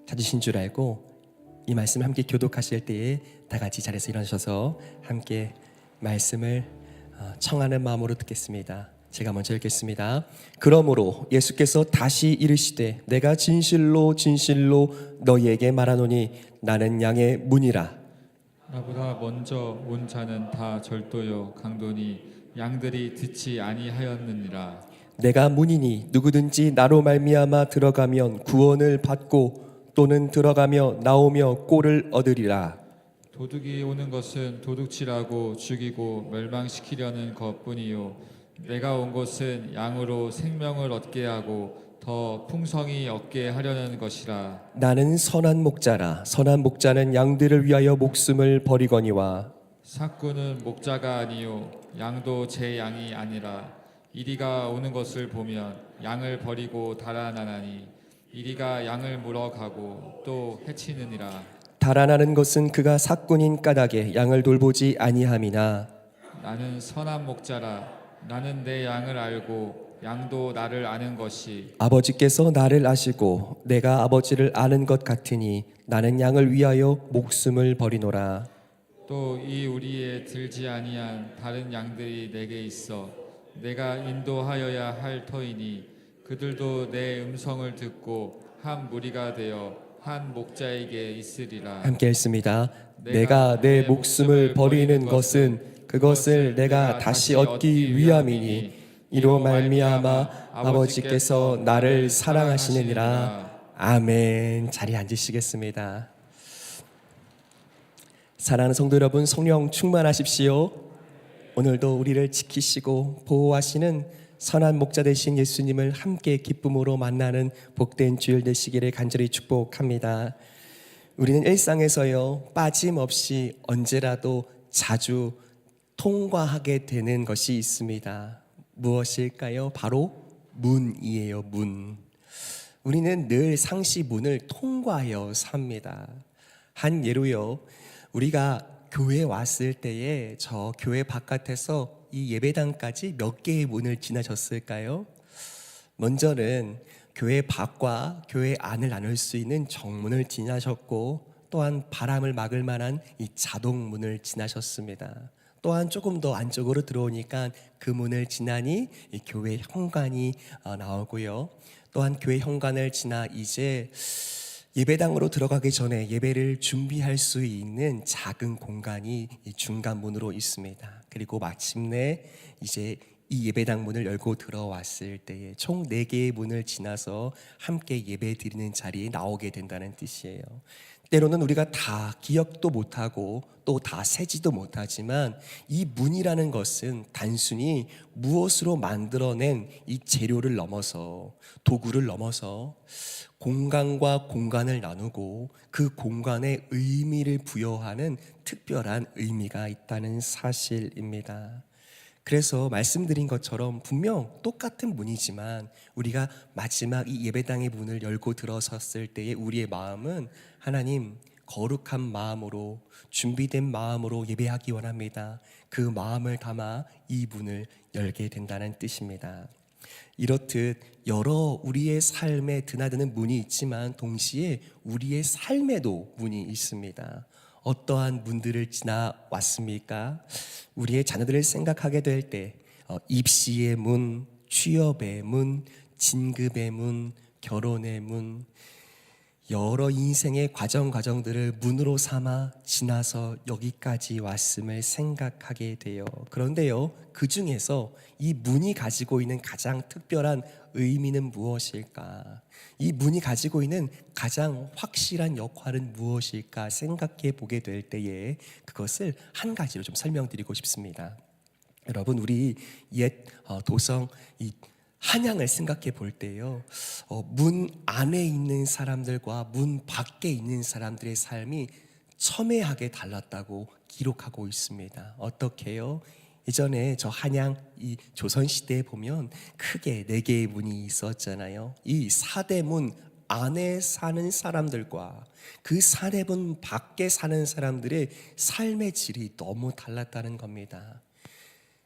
찾으신 줄 알고 이 말씀을 함께 교독하실 때에 다 같이 자리에서 일어나셔서 함께 말씀을 청하는 마음으로 듣겠습니다. 제가 먼저 읽겠습니다. 그러므로 예수께서 다시 이르시되 내가 진실로 진실로 너희에게 말하노니 나는 양의 문이라. 나보다 먼저 온 자는 다 절도요 강도니 양들이 듣지 아니하였느니라. 내가 문이니 누구든지 나로 말미암아 들어가면 구원을 받고 또는 들어가며 나오며 꼴을 얻으리라. 도둑이 오는 것은 도둑질하고 죽이고 멸망시키려는 것뿐이요 내가 온 것은 양으로 생명을 얻게 하고 더 풍성히 얻게 하려는 것이라. 나는 선한 목자라. 선한 목자는 양들을 위하여 목숨을 버리거니와. 삭구는 목자가 아니요 양도 제 양이 아니라 이리가 오는 것을 보면 양을 버리고 달아나나니 이리가 양을 물어가고 또 해치느니라. 달아나는 것은 그가 삭군인 까닭에 양을 돌보지 아니함이나. 나는 선한 목자라. 나는 내 양을 알고 양도 나를 아는 것이 아버지께서 나를 아시고 내가 아버지를 아는 것 같으니 나는 양을 위하여 목숨을 버리노라. 또 이 우리에 들지 아니한 다른 양들이 내게 있어 내가 인도하여야 할 터이니 그들도 내 음성을 듣고 한 무리가 되어 한 목자에게 있으리라. 함께 읽습니다. 내가 내 목숨을 버리는 것은 그것을 내가 다시 얻기 위함이니 이로 말미암아 아버지께서 나를 사랑하시느니라. 아멘. 자리에 앉으시겠습니다. 사랑하는 성도 여러분, 성령 충만하십시오. 오늘도 우리를 지키시고 보호하시는 선한 목자 되신 예수님을 함께 기쁨으로 만나는 복된 주일 되시기를 간절히 축복합니다. 우리는 일상에서요 빠짐없이 언제라도 자주 통과하게 되는 것이 있습니다. 무엇일까요? 바로 문이에요. 문. 우리는 늘 상시 문을 통과하여 삽니다. 한 예로요, 우리가 교회에 왔을 때에 저 교회 바깥에서 이 예배당까지 몇 개의 문을 지나셨을까요? 먼저는 교회 밖과 교회 안을 나눌 수 있는 정문을 지나셨고, 또한 바람을 막을 만한 이 자동문을 지나셨습니다. 또한 조금 더 안쪽으로 들어오니까 그 문을 지나니 이 교회 현관이 나오고요. 또한 교회 현관을 지나 이제 예배당으로 들어가기 전에 예배를 준비할 수 있는 작은 공간이 이 중간 문으로 있습니다. 그리고 마침내 이제 이 예배당 문을 열고 들어왔을 때에 총 4개의 문을 지나서 함께 예배 드리는 자리에 나오게 된다는 뜻이에요. 때로는 우리가 다 기억도 못하고 또 다 세지도 못하지만 이 문이라는 것은 단순히 무엇으로 만들어낸 이 재료를 넘어서, 도구를 넘어서 공간과 공간을 나누고 그 공간에 의미를 부여하는 특별한 의미가 있다는 사실입니다. 그래서 말씀드린 것처럼 분명 똑같은 문이지만 우리가 마지막 이 예배당의 문을 열고 들어섰을 때의 우리의 마음은 하나님, 거룩한 마음으로, 준비된 마음으로 예배하기 원합니다. 그 마음을 담아 이 문을 열게 된다는 뜻입니다. 이렇듯 여러 우리의 삶에 드나드는 문이 있지만 동시에 우리의 삶에도 문이 있습니다. 어떠한 문들을 지나왔습니까? 우리의 자녀들을 생각하게 될 때 입시의 문, 취업의 문, 진급의 문, 결혼의 문, 여러 인생의 과정들을 문으로 삼아 지나서 여기까지 왔음을 생각하게 돼요. 그런데요, 그 중에서 이 문이 가지고 있는 가장 특별한 의미는 무엇일까? 이 문이 가지고 있는 가장 확실한 역할은 무엇일까 생각해 보게 될 때에 그것을 한 가지로 좀 설명드리고 싶습니다. 여러분, 우리 옛 도성 이 한양을 생각해 볼 때요, 문 안에 있는 사람들과 문 밖에 있는 사람들의 삶이 첨예하게 달랐다고 기록하고 있습니다. 어떻게요? 예전에 저 한양 이 조선시대에 보면 크게 4개의 문이 있었잖아요. 이 사대문 안에 사는 사람들과 그 사대문 밖에 사는 사람들의 삶의 질이 너무 달랐다는 겁니다.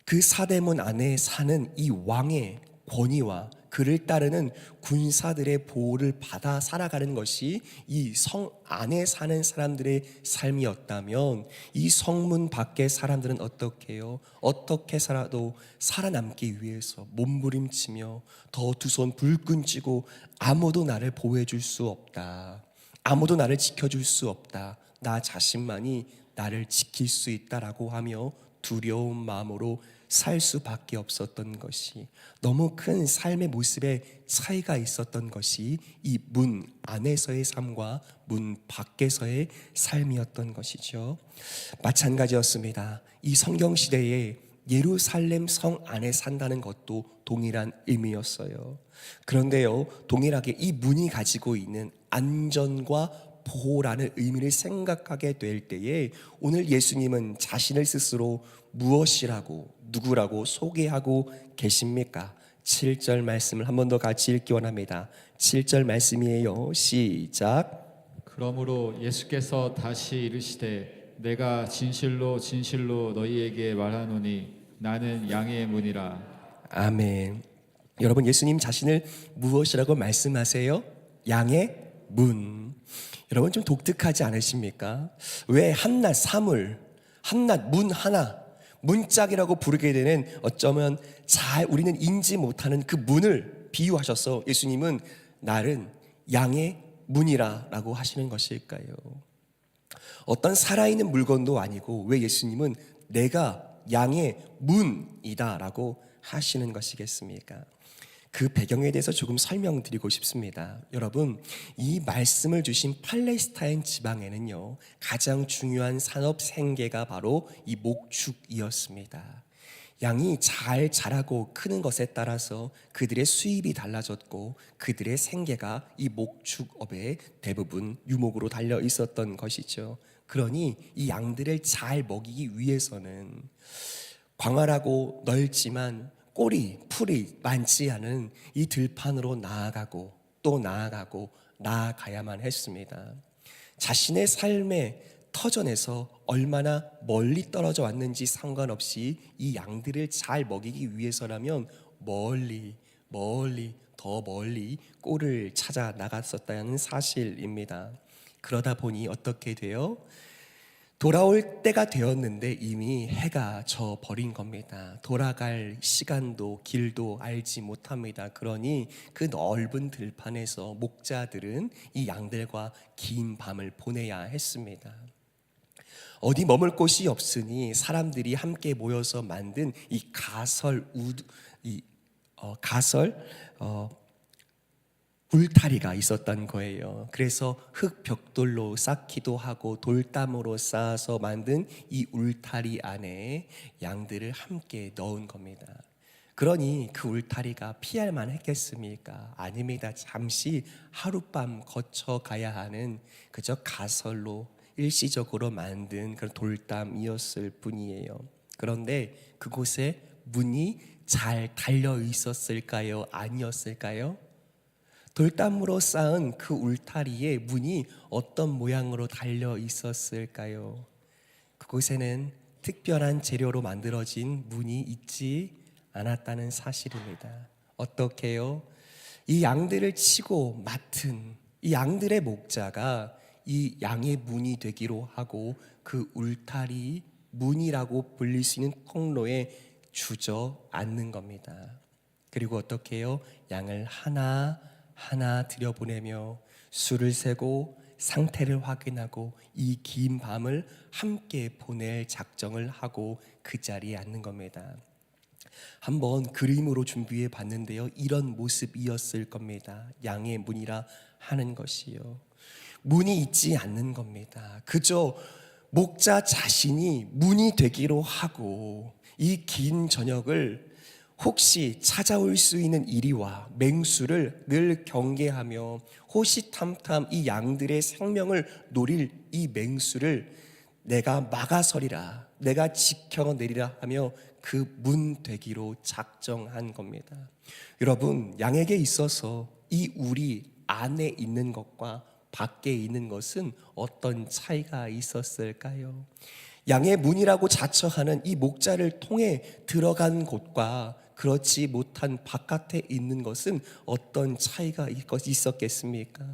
그 사대문 안에 사는 이 왕의 권위와 그를 따르는 군사들의 보호를 받아 살아가는 것이 이 성 안에 사는 사람들의 삶이었다면, 이 성문 밖의 사람들은 어떻게 해요? 어떻게 살아도 살아남기 위해서 몸부림치며 더 두 손 불끈 쥐고 아무도 나를 보호해 줄 수 없다, 아무도 나를 지켜줄 수 없다, 나 자신만이 나를 지킬 수 있다라고 하며 두려운 마음으로 살 수밖에 없었던 것이, 너무 큰 삶의 모습에 차이가 있었던 것이 이 문 안에서의 삶과 문 밖에서의 삶이었던 것이죠. 마찬가지였습니다. 이 성경 시대에 예루살렘 성 안에 산다는 것도 동일한 의미였어요. 그런데요, 동일하게 이 문이 가지고 있는 안전과 보호라는 의미를 생각하게 될 때에 오늘 예수님은 자신을 스스로 무엇이라고, 누구라고 소개하고 계십니까? 7절 말씀을 한 번 더 같이 읽기 원합니다. 7절 말씀이에요. 시작. 그러므로 예수께서 다시 이르시되 내가 진실로 진실로 너희에게 말하노니 나는 양의 문이라. 아멘. 여러분, 예수님 자신을 무엇이라고 말씀하세요? 양의 문. 여러분, 좀 독특하지 않으십니까? 왜 한낱 사물, 한낱 문 하나, 문짝이라고 부르게 되는, 어쩌면 잘 우리는 인지 못하는 그 문을 비유하셔서 예수님은 나는 양의 문이라고 하시는 것일까요? 어떤 살아있는 물건도 아니고 왜 예수님은 내가 양의 문이다라고 하시는 것이겠습니까? 그 배경에 대해서 조금 설명드리고 싶습니다. 여러분, 이 말씀을 주신 팔레스타인 지방에는요, 가장 중요한 산업 생계가 바로 이 목축이었습니다. 양이 잘 자라고 크는 것에 따라서 그들의 수입이 달라졌고 그들의 생계가 이 목축업에 대부분 유목으로 달려 있었던 것이죠. 그러니 이 양들을 잘 먹이기 위해서는 광활하고 넓지만 꼬리, 풀이 많지 않은 이 들판으로 나아가고 또 나아가고 나아가야만 했습니다. 자신의 삶의 터전에서 얼마나 멀리 떨어져 왔는지 상관없이 이 양들을 잘 먹이기 위해서라면 멀리 더 멀리 꼴을 찾아 나갔었다는 사실입니다. 그러다 보니 어떻게 돼요? 돌아올 때가 되었는데 이미 해가 져 버린 겁니다. 돌아갈 시간도 길도 알지 못합니다. 그러니 그 넓은 들판에서 목자들은 이 양들과 긴 밤을 보내야 했습니다. 어디 머물 곳이 없으니 사람들이 함께 모여서 만든 이 울타리가 있었던 거예요. 그래서 흙 벽돌로 쌓기도 하고 돌담으로 쌓아서 만든 이 울타리 안에 양들을 함께 넣은 겁니다. 그러니 그 울타리가 피할 만 했겠습니까? 아닙니다. 잠시 하룻밤 거쳐가야 하는 그저 가설로 일시적으로 만든 그런 돌담이었을 뿐이에요. 그런데 그곳에 문이 잘 달려 있었을까요? 아니었을까요? 돌담으로 쌓은 그 울타리에 문이 어떤 모양으로 달려 있었을까요? 그곳에는 특별한 재료로 만들어진 문이 있지 않았다는 사실입니다. 어떻게요? 이 양들을 치고 맡은 이 양들의 목자가 이 양의 문이 되기로 하고 그 울타리 문이라고 불릴 수 있는 통로에 주저앉는 겁니다. 그리고 어떻게 해요? 양을 하나 들여보내며 수를 세고 상태를 확인하고 이 긴 밤을 함께 보낼 작정을 하고 그 자리에 앉는 겁니다. 한번 그림으로 준비해 봤는데요, 이런 모습이었을 겁니다. 양의 문이라 하는 것이요, 문이 있지 않는 겁니다. 그저 목자 자신이 문이 되기로 하고 이 긴 저녁을 혹시 찾아올 수 있는 이리와 맹수를 늘 경계하며 호시탐탐 이 양들의 생명을 노릴 이 맹수를 내가 막아서리라, 내가 지켜내리라 하며 그 문 되기로 작정한 겁니다. 여러분, 양에게 있어서 이 우리 안에 있는 것과 밖에 있는 것은 어떤 차이가 있었을까요? 양의 문이라고 자처하는 이 목자를 통해 들어간 곳과 그렇지 못한 바깥에 있는 것은 어떤 차이가 있었겠습니까?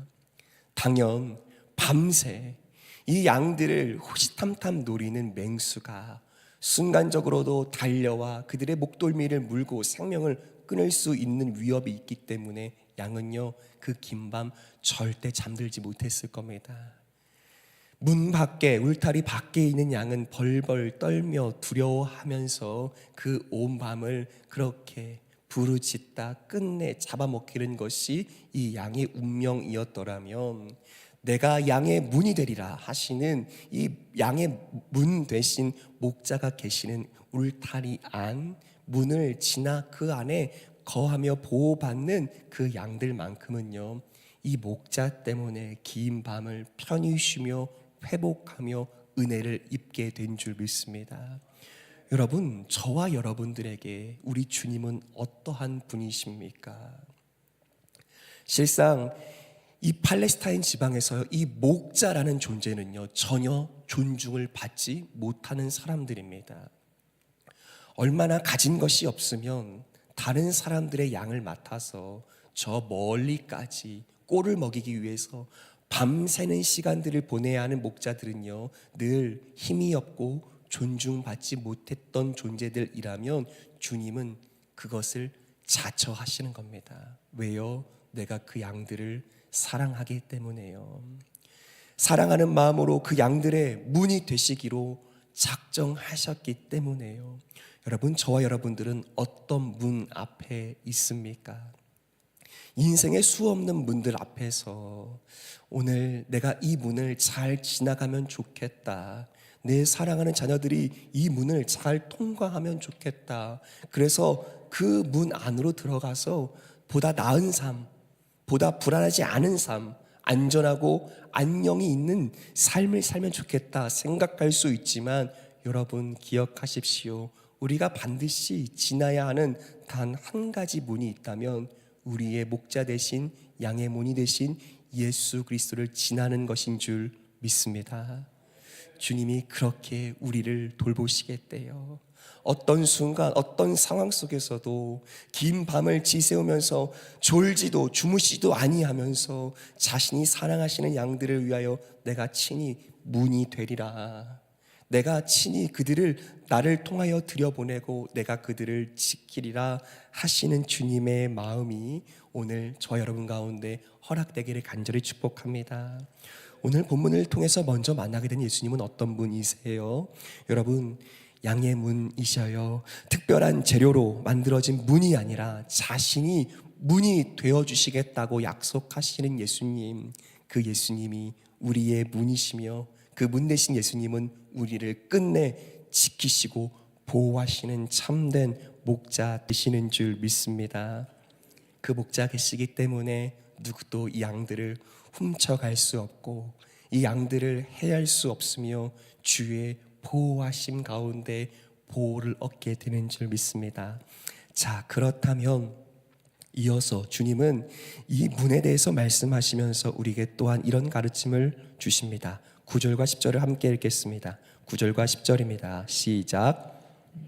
당연 밤새 이 양들을 호시탐탐 노리는 맹수가 순간적으로도 달려와 그들의 목덜미를 물고 생명을 끊을 수 있는 위협이 있기 때문에 양은요, 그 긴 밤 절대 잠들지 못했을 겁니다. 문 밖에, 울타리 밖에 있는 양은 벌벌 떨며 두려워하면서 그 온 밤을 그렇게 부르짖다 끝내 잡아먹히는 것이 이 양의 운명이었더라면, 내가 양의 문이 되리라 하시는 이 양의 문 대신 목자가 계시는 울타리 안, 문을 지나 그 안에 거하며 보호받는 그 양들만큼은요, 이 목자 때문에 긴 밤을 편히 쉬며 회복하며 은혜를 입게 된 줄 믿습니다. 여러분, 저와 여러분들에게 우리 주님은 어떠한 분이십니까? 실상 이 팔레스타인 지방에서 이 목자라는 존재는요, 전혀 존중을 받지 못하는 사람들입니다. 얼마나 가진 것이 없으면 다른 사람들의 양을 맡아서 저 멀리까지 꼴을 먹이기 위해서 밤새는 시간들을 보내야 하는 목자들은요, 늘 힘이 없고 존중받지 못했던 존재들이라면 주님은 그것을 자처하시는 겁니다. 왜요? 내가 그 양들을 사랑하기 때문에요. 사랑하는 마음으로 그 양들의 문이 되시기로 작정하셨기 때문에요. 여러분, 저와 여러분들은 어떤 문 앞에 있습니까? 인생의 수없는 문들 앞에서 오늘 내가 이 문을 잘 지나가면 좋겠다, 내 사랑하는 자녀들이 이 문을 잘 통과하면 좋겠다, 그래서 그 문 안으로 들어가서 보다 나은 삶, 보다 불안하지 않은 삶, 안전하고 안녕이 있는 삶을 살면 좋겠다 생각할 수 있지만, 여러분 기억하십시오. 우리가 반드시 지나야 하는 단 한 가지 문이 있다면 우리의 목자 되신 양의 문이 되신 예수 그리스도를 지나는 것인 줄 믿습니다. 주님이 그렇게 우리를 돌보시겠대요. 어떤 순간, 어떤 상황 속에서도 긴 밤을 지새우면서 졸지도 주무시도 아니하면서 자신이 사랑하시는 양들을 위하여 내가 친히 문이 되리라, 내가 친히 그들을 나를 통하여 들여보내고 내가 그들을 지키리라 하시는 주님의 마음이 오늘 저 여러분 가운데 허락되기를 간절히 축복합니다. 오늘 본문을 통해서 먼저 만나게 된 예수님은 어떤 분이세요? 여러분, 양의 문이셔요. 특별한 재료로 만들어진 문이 아니라 자신이 문이 되어주시겠다고 약속하시는 예수님, 그 예수님이 우리의 문이시며 그 문 대신 예수님은 우리를 끝내 지키시고 보호하시는 참된 목자 되시는 줄 믿습니다. 그 목자 계시기 때문에 누구도 이 양들을 훔쳐갈 수 없고 이 양들을 해할 수 없으며 주의 보호하심 가운데 보호를 얻게 되는 줄 믿습니다. 자, 그렇다면 이어서 주님은 이 문에 대해서 말씀하시면서 우리에게 또한 이런 가르침을 주십니다. 9절과 10절을 함께 읽겠습니다. 9절과 10절입니다. 시작.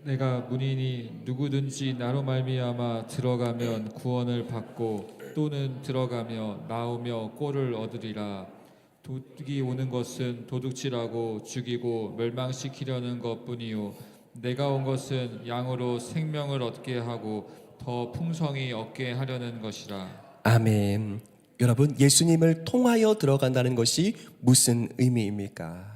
내가 문이니 누구든지 나로 말미암아 들어가면 구원을 받고 또는 들어가며 나오며 꼴을 얻으리라. 도둑이 오는 것은 도둑질하고 죽이고 멸망시키려는 것뿐이요 내가 온 것은 양으로 생명을 얻게 하고 더 풍성히 얻게 하려는 것이라. 아멘. 여러분, 예수님을 통하여 들어간다는 것이 무슨 의미입니까?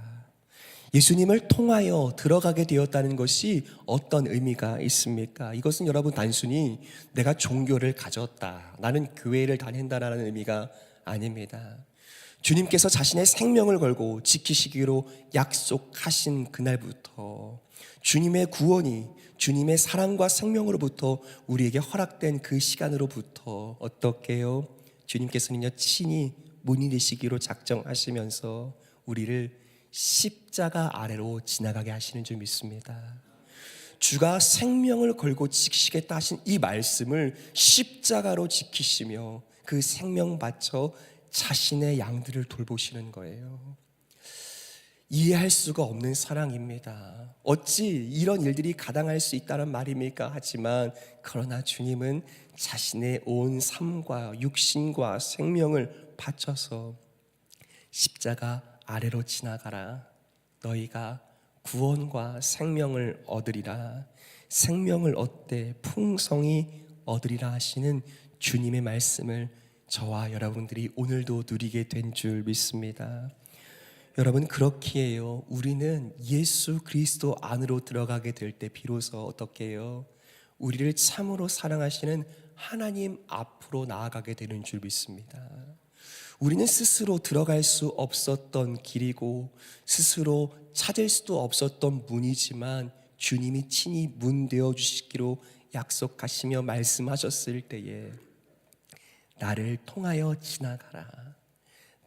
예수님을 통하여 들어가게 되었다는 것이 어떤 의미가 있습니까? 이것은 여러분 단순히 내가 종교를 가졌다, 나는 교회를 다닌다라는 의미가 아닙니다. 주님께서 자신의 생명을 걸고 지키시기로 약속하신 그날부터 주님의 구원이 주님의 사랑과 생명으로부터 우리에게 허락된 그 시간으로부터 어떻게요? 주님께서는요 친히 문이 되시기로 작정하시면서 우리를 십자가 아래로 지나가게 하시는 줄 믿습니다. 주가 생명을 걸고 지키시겠다 하신 이 말씀을 십자가로 지키시며 그 생명 바쳐 자신의 양들을 돌보시는 거예요. 이해할 수가 없는 사랑입니다. 어찌 이런 일들이 가당할 수 있다는 말입니까? 하지만 그러나 주님은 자신의 온 삶과 육신과 생명을 바쳐서 십자가 아래로 지나가라. 너희가 구원과 생명을 얻으리라. 생명을 얻되 풍성히 얻으리라 하시는 주님의 말씀을 저와 여러분들이 오늘도 누리게 된 줄 믿습니다. 여러분, 그렇기에요, 우리는 예수 그리스도 안으로 들어가게 될 때 비로소 어떻게 해요? 우리를 참으로 사랑하시는 하나님 앞으로 나아가게 되는 줄 믿습니다. 우리는 스스로 들어갈 수 없었던 길이고 스스로 찾을 수도 없었던 문이지만 주님이 친히 문 되어 주시기로 약속하시며 말씀하셨을 때에 나를 통하여 지나가라,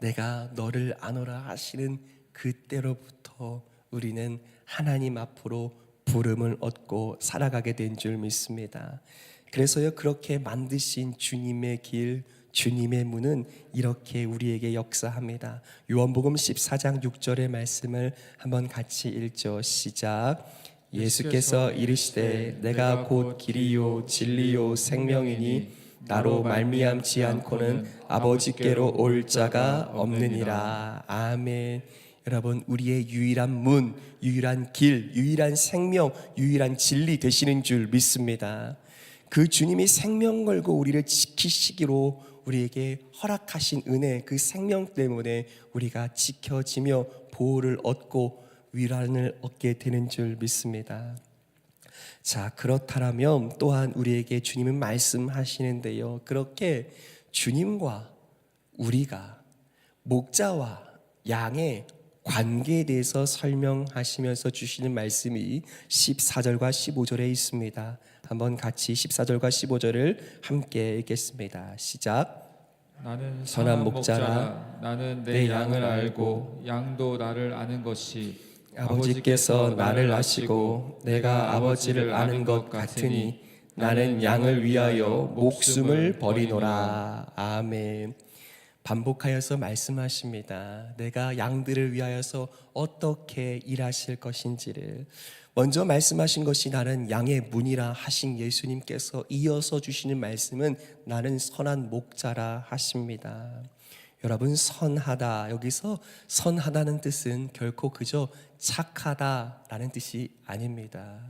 내가 너를 아노라 하시는 그때로부터 우리는 하나님 앞으로 부름을 얻고 살아가게 된 줄 믿습니다. 그래서요, 그렇게 만드신 주님의 길, 주님의 문은 이렇게 우리에게 역사합니다. 요한복음 14장 6절의 말씀을 한번 같이 읽죠. 시작. 예수께서 이르시되 내가 곧 길이요 진리요 생명이니 나로 말미암지 않고는 아버지께로 올 자가 없느니라. 아멘. 여러분, 우리의 유일한 문, 유일한 길, 유일한 생명, 유일한 진리 되시는 줄 믿습니다. 그 주님이 생명 걸고 우리를 지키시기로 우리에게 허락하신 은혜, 그 생명 때문에 우리가 지켜지며 보호를 얻고 위안을 얻게 되는 줄 믿습니다. 자, 그렇다면 또한 우리에게 주님은 말씀하시는데요, 그렇게 주님과 우리가 목자와 양의 관계에 대해서 설명하시면서 주시는 말씀이 14절과 15절에 있습니다. 한번 같이 14절과 15절을 함께 읽겠습니다. 시작. 나는 선한 목자라. 나는 내 양을 알고 양도 나를 아는 것이 아버지께서 나를 아시고 내가 아버지를 아는 것 같으니 나는 양을 위하여 목숨을 버리노라. 아멘. 반복하여서 말씀하십니다. 내가 양들을 위하여서 어떻게 일하실 것인지를 먼저 말씀하신 것이 나는 양의 문이라 하신 예수님께서 이어서 주시는 말씀은 나는 선한 목자라 하십니다. 여러분, 선하다, 여기서 선하다는 뜻은 결코 그저 착하다라는 뜻이 아닙니다.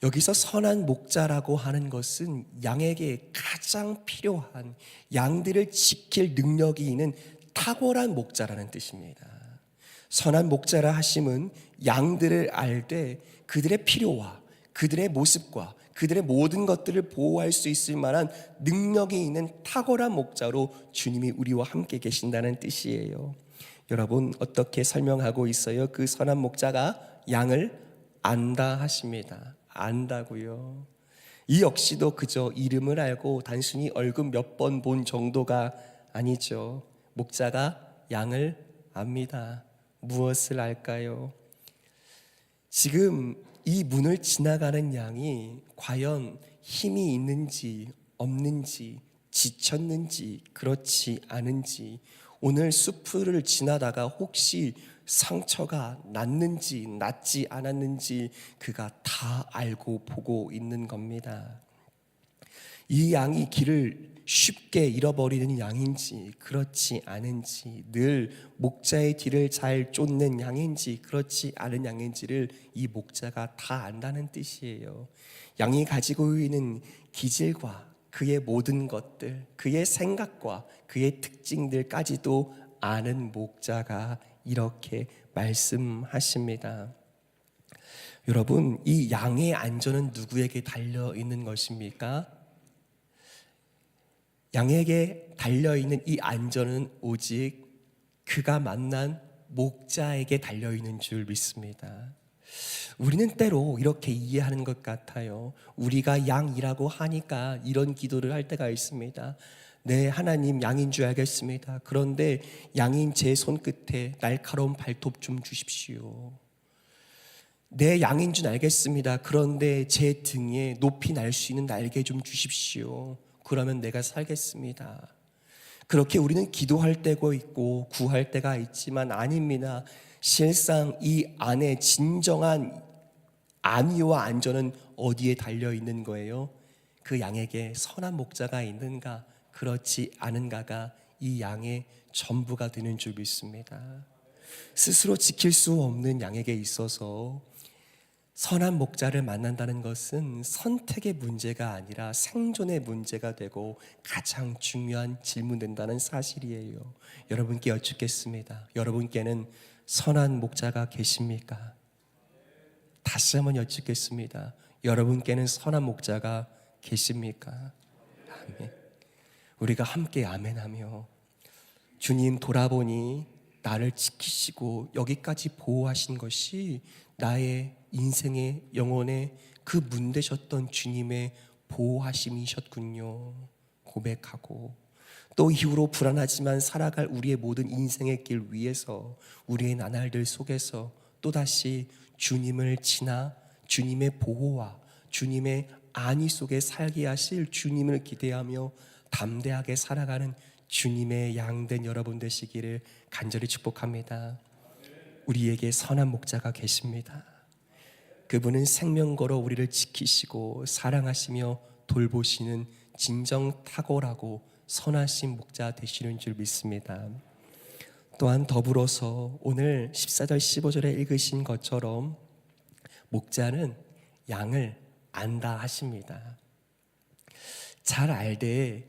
여기서 선한 목자라고 하는 것은 양에게 가장 필요한, 양들을 지킬 능력이 있는 탁월한 목자라는 뜻입니다. 선한 목자라 하심은 양들을 알 때 그들의 필요와 그들의 모습과 그들의 모든 것들을 보호할 수 있을 만한 능력이 있는 탁월한 목자로 주님이 우리와 함께 계신다는 뜻이에요. 여러분, 어떻게 설명하고 있어요? 그 선한 목자가 양을 안다 하십니다. 안다고요. 이 역시도 그저 이름을 알고 단순히 얼굴 몇 번 본 정도가 아니죠. 목자가 양을 압니다. 무엇을 알까요? 지금 이 문을 지나가는 양이 과연 힘이 있는지 없는지, 지쳤는지 그렇지 않은지, 오늘 숲을 지나다가 혹시 상처가 났는지 났지 않았는지 그가 다 알고 보고 있는 겁니다. 이 양이 길을 쉽게 잃어버리는 양인지 그렇지 않은지, 늘 목자의 뒤를 잘 쫓는 양인지 그렇지 않은 양인지를 이 목자가 다 안다는 뜻이에요. 양이 가지고 있는 기질과 그의 모든 것들, 그의 생각과 그의 특징들까지도 아는 목자가 이렇게 말씀하십니다. 여러분, 이 양의 안전은 누구에게 달려 있는 것입니까? 양에게 달려있는 이 안전은 오직 그가 만난 목자에게 달려있는 줄 믿습니다. 우리는 때로 이렇게 이해하는 것 같아요. 우리가 양이라고 하니까 이런 기도를 할 때가 있습니다. 네, 하나님, 양인 줄 알겠습니다. 그런데 양인 제 손끝에 날카로운 발톱 좀 주십시오. 내 양인 줄 알겠습니다. 그런데 제 등에 높이 날 수 있는 날개 좀 주십시오. 그러면 내가 살겠습니다. 그렇게 우리는 기도할 때가 있고 구할 때가 있지만 아닙니다. 실상 이 안에 진정한 안위와 안전은 어디에 달려 있는 거예요? 그 양에게 선한 목자가 있는가, 그렇지 않은가가 이 양의 전부가 되는 줄 믿습니다. 스스로 지킬 수 없는 양에게 있어서 선한 목자를 만난다는 것은 선택의 문제가 아니라 생존의 문제가 되고 가장 중요한 질문된다는 사실이에요. 여러분께 여쭙겠습니다. 여러분께는 선한 목자가 계십니까? 다시 한번 여쭙겠습니다. 여러분께는 선한 목자가 계십니까? 아멘. 우리가 함께 아멘하며 주님 돌아보니 나를 지키시고 여기까지 보호하신 것이 나의 인생의 영혼의 그 문대셨던 주님의 보호하심이셨군요. 고백하고 또 이후로 불안하지만 살아갈 우리의 모든 인생의 길 위에서 우리의 나날들 속에서 또다시 주님을 지나 주님의 보호와 주님의 안위 속에 살게 하실 주님을 기대하며 담대하게 살아가는 주님의 양된 여러분 되시기를 간절히 축복합니다. 우리에게 선한 목자가 계십니다. 그분은 생명 걸어 우리를 지키시고 사랑하시며 돌보시는 진정 탁월하고 선하신 목자 되시는 줄 믿습니다. 또한 더불어서 오늘 14절 15절에 읽으신 것처럼 목자는 양을 안다 하십니다. 잘 알되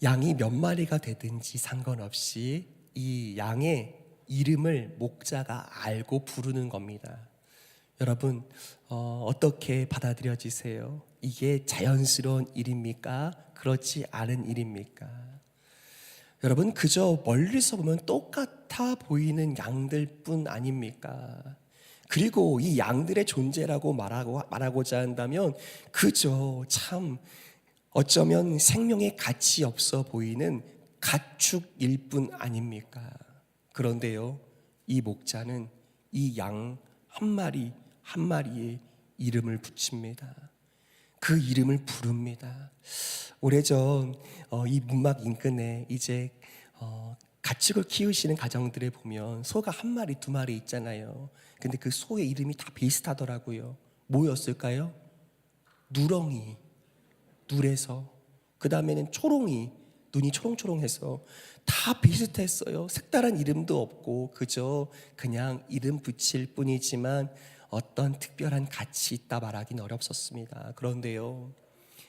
양이 몇 마리가 되든지 상관없이 이 양의 이름을 목자가 알고 부르는 겁니다. 여러분 어떻게 받아들여지세요? 이게 자연스러운 일입니까? 그렇지 않은 일입니까? 여러분 그저 멀리서 보면 똑같아 보이는 양들뿐 아닙니까? 그리고 이 양들의 존재라고 말하고자 한다면 그저 참 어쩌면 생명의 가치 없어 보이는 가축일 뿐 아닙니까? 그런데요, 이 목자는 이 양 한 마리 한 마리에 이름을 붙입니다. 그 이름을 부릅니다. 오래전 이 문막 인근에 이제 가축을 키우시는 가정들에 보면 소가 한 마리 두 마리 있잖아요. 근데 그 소의 이름이 다 비슷하더라고요. 뭐였을까요? 누렁이, 누래서, 그 다음에는 초롱이, 눈이 초롱초롱해서 다 비슷했어요. 색다른 이름도 없고 그저 그냥 이름 붙일 뿐이지만 어떤 특별한 가치 있다 말하기는 어렵었습니다. 그런데요,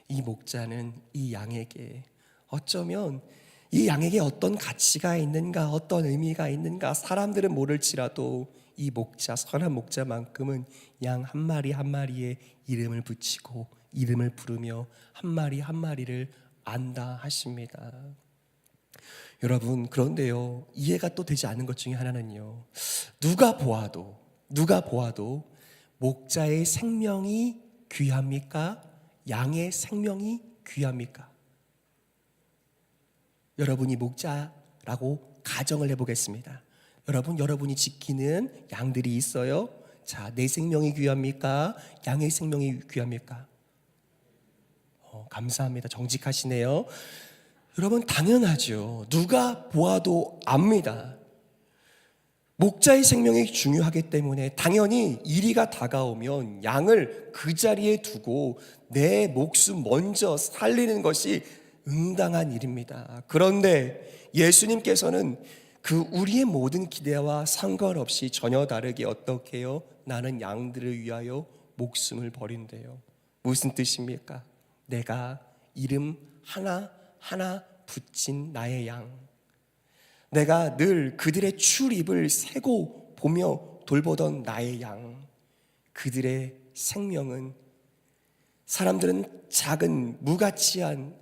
이 목자는 이 양에게 어쩌면 이 양에게 어떤 가치가 있는가, 어떤 의미가 있는가 사람들은 모를지라도 이 목자, 선한 목자만큼은 양 한 마리 한 마리에 이름을 붙이고 이름을 부르며 한 마리 한 마리를 안다 하십니다. 여러분 그런데요, 이해가 또 되지 않는 것 중에 하나는요, 누가 보아도 목자의 생명이 귀합니까? 양의 생명이 귀합니까? 여러분이 목자라고 가정을 해보겠습니다. 여러분이 지키는 양들이 있어요. 자, 내 생명이 귀합니까? 양의 생명이 귀합니까? 감사합니다. 정직하시네요. 여러분 당연하죠. 누가 보아도 압니다. 목자의 생명이 중요하기 때문에 당연히 이리가 다가오면 양을 그 자리에 두고 내 목숨 먼저 살리는 것이 응당한 일입니다. 그런데 예수님께서는 그 우리의 모든 기대와 상관없이 전혀 다르게 어떻게 해요? 나는 양들을 위하여 목숨을 버린대요. 무슨 뜻입니까? 내가 이름 하나 붙인 나의 양, 내가 늘 그들의 출입을 세고 보며 돌보던 나의 양, 그들의 생명은 사람들은 작은 무가치한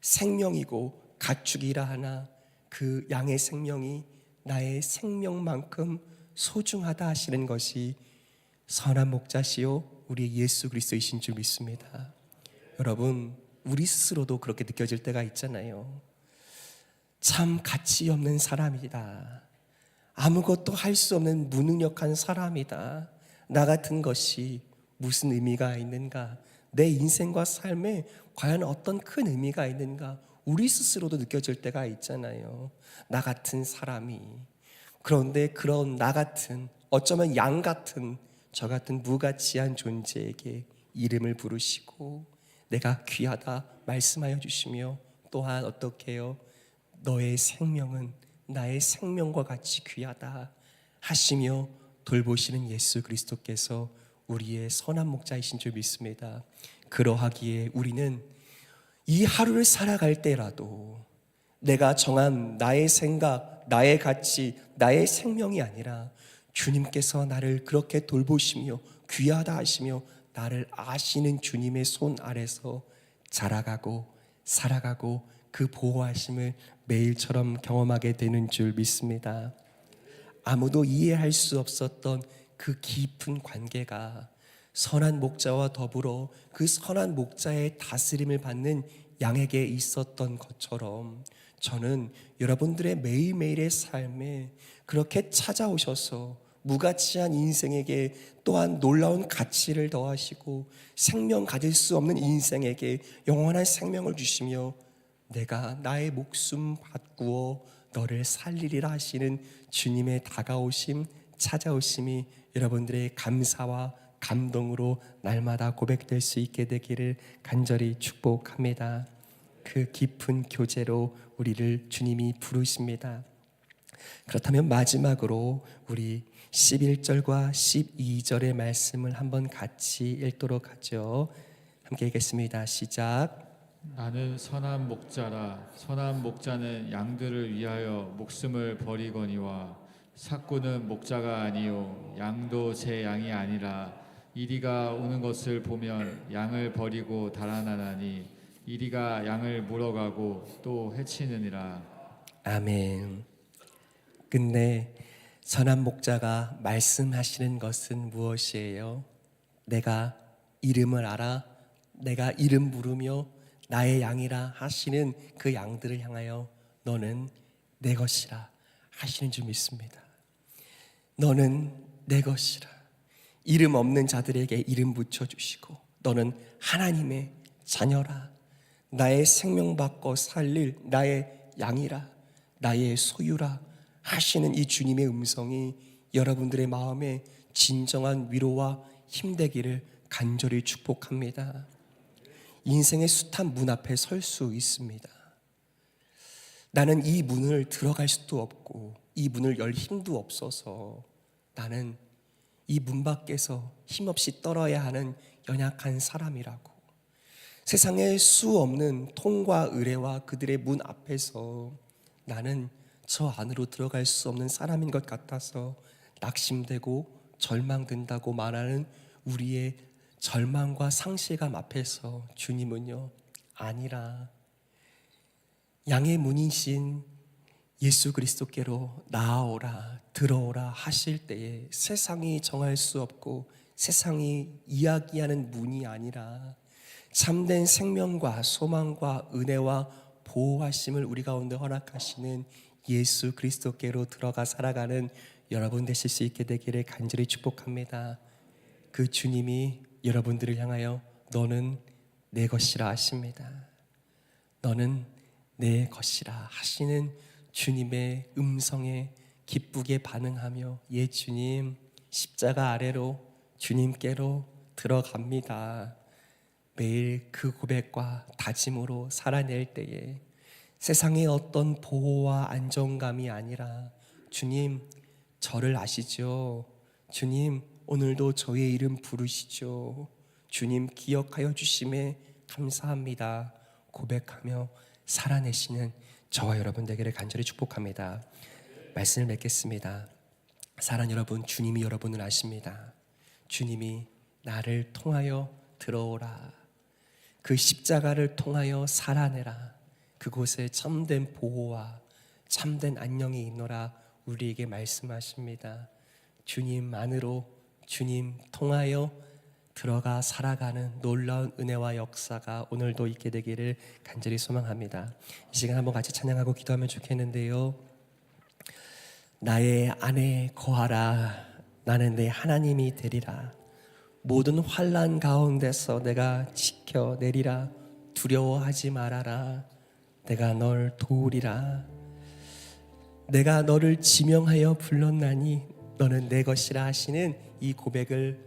생명이고 가축이라 하나 그 양의 생명이 나의 생명만큼 소중하다 하시는 것이 선한 목자시요 우리 예수 그리스도이신 줄 믿습니다. 여러분 우리 스스로도 그렇게 느껴질 때가 있잖아요. 참 가치 없는 사람이다. 아무것도 할 수 없는 무능력한 사람이다. 나 같은 것이 무슨 의미가 있는가? 내 인생과 삶에 과연 어떤 큰 의미가 있는가? 우리 스스로도 느껴질 때가 있잖아요. 나 같은 사람이. 그런데 그런 나 같은, 어쩌면 양 같은, 저 같은 무가치한 존재에게 이름을 부르시고 내가 귀하다 말씀하여 주시며, 또한 어떻게 해요? 너의 생명은 나의 생명과 같이 귀하다 하시며 돌보시는 예수 그리스도께서 우리의 선한 목자이신 줄 믿습니다. 그러하기에 우리는 이 하루를 살아갈 때라도 내가 정한 나의 생각, 나의 가치, 나의 생명이 아니라 주님께서 나를 그렇게 돌보시며 귀하다 하시며 나를 아시는 주님의 손 아래서 자라가고 살아가고 그 보호하심을 매일처럼 경험하게 되는 줄 믿습니다. 아무도 이해할 수 없었던 그 깊은 관계가 선한 목자와 더불어 그 선한 목자의 다스림을 받는 양에게 있었던 것처럼, 저는 여러분들의 매일매일의 삶에 그렇게 찾아오셔서 무가치한 인생에게 또한 놀라운 가치를 더하시고 생명 가질 수 없는 인생에게 영원한 생명을 주시며 내가 나의 목숨 바꾸어 너를 살리리라 하시는 주님의 다가오심, 찾아오심이 여러분들의 감사와 감동으로 날마다 고백될 수 있게 되기를 간절히 축복합니다. 그 깊은 교제로 우리를 주님이 부르십니다. 그렇다면 마지막으로 우리 11절과 12절의 말씀을 한번 같이 읽도록 하죠. 함께 읽겠습니다. 시작. 나는 선한 목자라. 선한 목자는 양들을 위하여 목숨을 버리거니와 삭구는 목자가 아니요 양도 제 양이 아니라 이리가 오는 것을 보면 양을 버리고 달아나나니 이리가 양을 물어가고 또 해치느니라. 아멘. 끝내 선한 목자가 말씀하시는 것은 무엇이에요? 내가 이름을 알아, 내가 이름 부르며 나의 양이라 하시는 그 양들을 향하여 너는 내 것이라 하시는 줄 믿습니다. 너는 내 것이라. 이름 없는 자들에게 이름 붙여주시고 너는 하나님의 자녀라. 나의 생명 바꿔 살릴 나의 양이라, 나의 소유라 하시는 이 주님의 음성이 여러분들의 마음에 진정한 위로와 힘되기를 간절히 축복합니다. 인생의 숱한 문 앞에 설 수 있습니다. 나는 이 문을 들어갈 수도 없고 이 문을 열 힘도 없어서 나는 이 문 밖에서 힘없이 떨어야 하는 연약한 사람이라고, 세상에 수 없는 통과 의뢰와 그들의 문 앞에서 나는 저 안으로 들어갈 수 없는 사람인 것 같아서 낙심되고 절망된다고 말하는 우리의 절망과 상실감 앞에서 주님은요, 아니라 양의 문이신 예수 그리스도께로 나아오라, 들어오라 하실 때에 세상이 정할 수 없고 세상이 이야기하는 문이 아니라 참된 생명과 소망과 은혜와 보호하심을 우리 가운데 허락하시는 예수 그리스도께로 들어가 살아가는 여러분 되실 수 있게 되기를 간절히 축복합니다. 그 주님이 여러분들을 향하여 너는 내 것이라 하십니다. 너는 내 것이라 하시는 주님의 음성에 기쁘게 반응하며 예 주님, 십자가 아래로 주님께로 들어갑니다. 매일 그 고백과 다짐으로 살아낼 때에 세상의 어떤 보호와 안정감이 아니라 주님, 저를 아시죠? 주님, 오늘도 저의 이름 부르시죠? 주님, 기억하여 주심에 감사합니다 고백하며 살아내시는 저와 여러분 되기를 간절히 축복합니다. 말씀을 맺겠습니다. 사랑하는 여러분, 주님이 여러분을 아십니다. 주님이 나를 통하여 들어오라, 그 십자가를 통하여 살아내라, 그곳에 참된 보호와 참된 안녕이 있노라 우리에게 말씀하십니다. 주님 안으로, 주님 통하여 들어가 살아가는 놀라운 은혜와 역사가 오늘도 있게 되기를 간절히 소망합니다. 이 시간 한번 같이 찬양하고 기도하면 좋겠는데요. 나의 안에 거하라. 나는 내 하나님이 되리라. 모든 환난 가운데서 내가 지켜내리라. 두려워하지 말아라. 내가 널 도우리라. 내가 너를 지명하여 불렀나니 너는 내 것이라 하시는 이 고백을